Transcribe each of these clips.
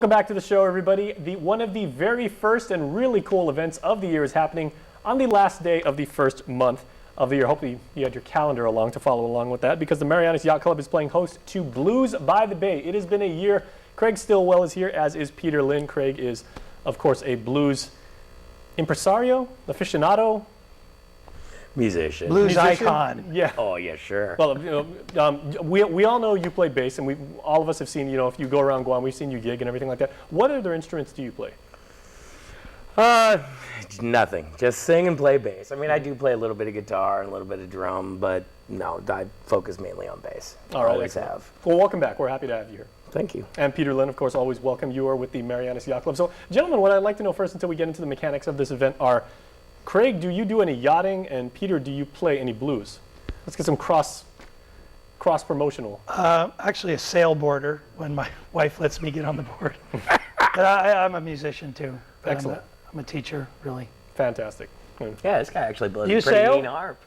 Welcome back to the show, everybody. One of the very first and really cool events of the year is happening on the last day of the first month of the year. Hopefully you had your calendar along to follow along with that, because the Marianas Yacht Club is playing host to Blues by the Bay. It has been a year. Craig Stillwell is here, as is Peter Linn. Craig is, of course, a blues impresario, aficionado, musician. Blues icon. Yeah. Oh, yeah, sure. Well, we all know you play bass, and all of us have seen, if you go around Guam, we've seen you gig and everything like that. What other instruments do you play? Nothing. Just sing and play bass. I mean, I do play a little bit of guitar and a little bit of drum, but no, I focus mainly on bass. All right, always excellent. have. Well, welcome back. We're happy to have you here. Thank you. And Peter Linn, of course, always welcome. You are with the Marianas Yacht Club. So, gentlemen, what I'd like to know first, until we get into the mechanics of this event, are, Craig, do you do any yachting? And Peter, do you play any blues? Let's get some cross-promotional. Actually a sailboarder when my wife lets me get on the board. But I'm a musician too. Excellent. I'm a teacher, really. Fantastic. Yeah, this guy actually blows You a pretty sail? mean harp.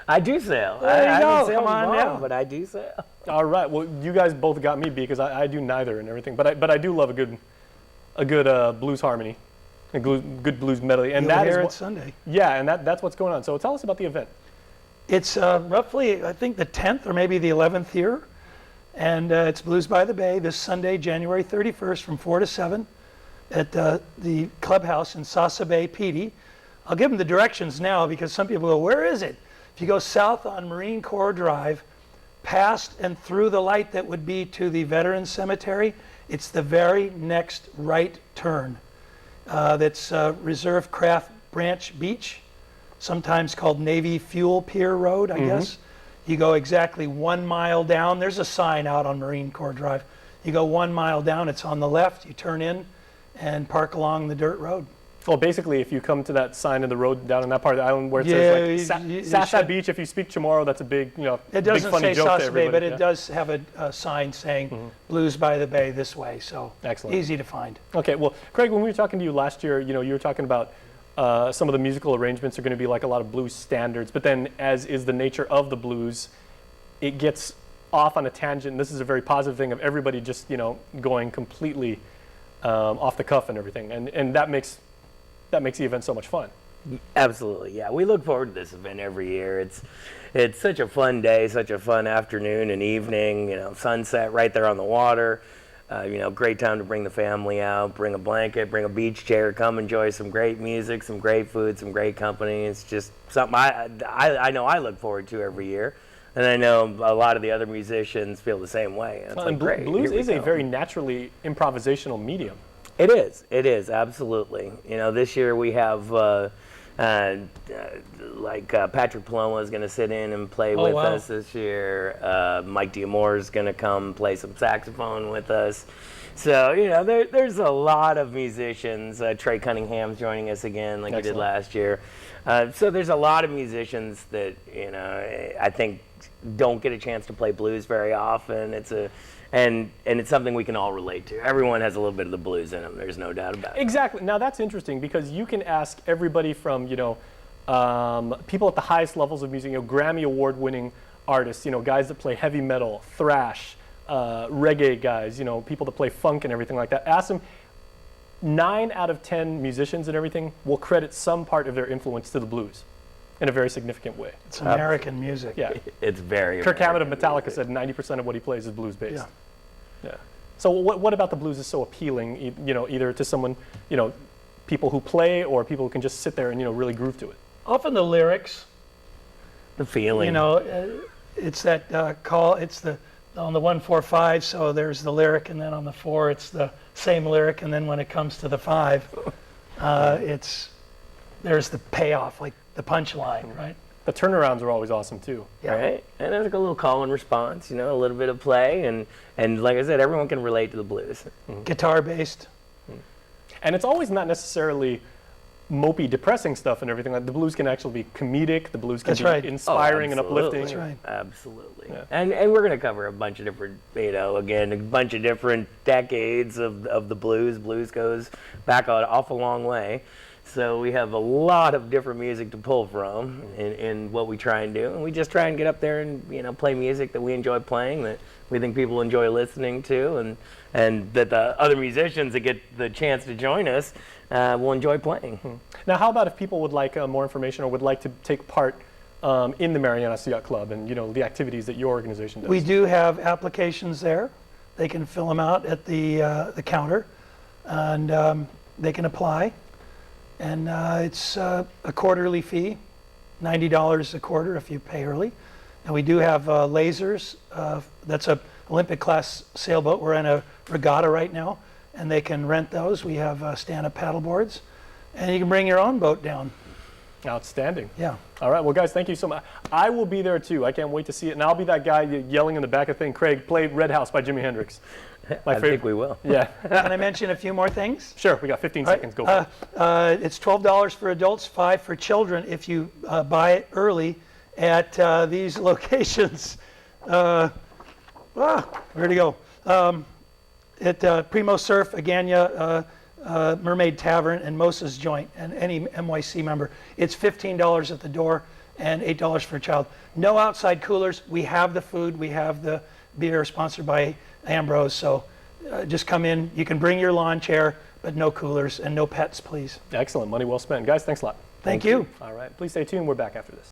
I do sail. There you I go. haven't sailed Come on long, now. but I do sail. All right. Well, you guys both got me beat, because I do neither and everything. But I do love a good blues harmony, a good blues medley, and You'll that is hear it what, Sunday. yeah, and that's what's going on. So tell us about the event. It's roughly, I think, the 10th or maybe the 11th year, and it's Blues by the Bay this Sunday, January 31st, from 4 to 7 at the clubhouse in Sasa Bay, PD. I'll give them the directions now, because some people go, where is it? If you go south on Marine Corps Drive, past and through the light that would be to the Veterans Cemetery, it's the very next right turn. That's Reserve Craft Branch Beach, sometimes called Navy Fuel Pier Road, I guess. You go exactly 1 mile down. There's a sign out on Marine Corps Drive. You go 1 mile down, it's on the left. You turn in and park along the dirt road. Well, basically, if you come to that sign in the road down in that part of the island where it says you Sasa should- Beach, if you speak Chamorro, that's a big, It big doesn't funny say joke to Sasa Bay, everybody. but it does have a sign saying Blues by the Bay this way, so Excellent. easy to find. Okay, well, Craig, when we were talking to you last year, you were talking about some of the musical arrangements are going to be like a lot of blues standards, but then, as is the nature of the blues, it gets off on a tangent. And this is a very positive thing of everybody just, going completely off the cuff and everything, and that makes the event so much fun. Absolutely, yeah. We look forward to this event every year. It's such a fun day, such a fun afternoon and evening. Sunset right there on the water. Great time to bring the family out, bring a blanket, bring a beach chair, come enjoy some great music, some great food, some great company. It's just something I know I look forward to every year. And I know a lot of the other musicians feel the same way. It's And great. blues Here we is a go. very naturally improvisational medium. It is, absolutely. This year we have Patrick Paloma is going to sit in and play with wow. us this year. Mike Diamore is going to come play some saxophone with us. So, there's a lot of musicians. Trey Cunningham's joining us again like he did Excellent. last year. So there's a lot of musicians that, I think don't get a chance to play blues very often. And it's something we can all relate to. Everyone has a little bit of the blues in them. There's no doubt about it. Exactly. Now that's interesting, because you can ask everybody from people at the highest levels of music, Grammy award-winning artists, guys that play heavy metal, thrash, reggae guys, people that play funk and everything like that. Ask them. 9 out of 10 musicians and everything will credit some part of their influence to the blues in a very significant way. It's American music. Yeah. It's very Kirk Hammett of American Metallica music. said 90% of what he plays is blues-based. Yeah. Yeah. So what about the blues is so appealing, either to someone, people who play, or people who can just sit there and, really groove to it? Often the lyrics, The feeling. it's that call, it's on the 1-4-5, so there's the lyric, and then on the 4 it's the same lyric, and then when it comes to the 5, there's the payoff, like the punchline, right? The turnarounds are always awesome too. Yeah. Right? And there's like a little call and response, a little bit of play. And like I said, everyone can relate to the blues. Guitar based. And it's always not necessarily mopey, depressing stuff and everything. Like the blues can actually be comedic. The blues can That's be right. inspiring and absolutely. uplifting. That's right. Absolutely. Yeah. And we're going to cover a bunch of different, again, a bunch of different decades of the blues. Blues goes back an awful long way. So we have a lot of different music to pull from in what we try and do. And we just try and get up there and, you know, play music that we enjoy playing, that we think people enjoy listening to, and that the other musicians that get the chance to join us will enjoy playing. Now, how about if people would like more information or would like to take part in the Marianas Yacht Club and, you know, the activities that your organization does? We do have applications there. They can fill them out at the counter, and they can apply. And it's a quarterly fee, $90 a quarter if you pay early. And we do have lasers. That's a Olympic class sailboat. We're in a regatta right now, and they can rent those. We have stand-up paddle boards, and you can bring your own boat down. Outstanding. Yeah. All right, well, guys, thank you so much. I will be there too. I can't wait to see it, and I'll be that guy yelling in the back of the thing. Craig, play Red House by Jimi Hendrix. I think we will. Yeah. Can I mention a few more things? Sure, we got 15 seconds. Go for it. It's $12 for adults, $5 for children if you buy it early at these locations. Where'd it go? At Primo Surf, Agania, Mermaid Tavern, and Mosa's Joint, and any MYC member. It's $15 at the door and $8 for a child. No outside coolers. We have the food. We have the beer, sponsored by Ambrose. So just come in. You can bring your lawn chair, but no coolers and no pets, please. Excellent. Money well spent. Guys, thanks a lot. Thank you. All right. Please stay tuned. We're back after this.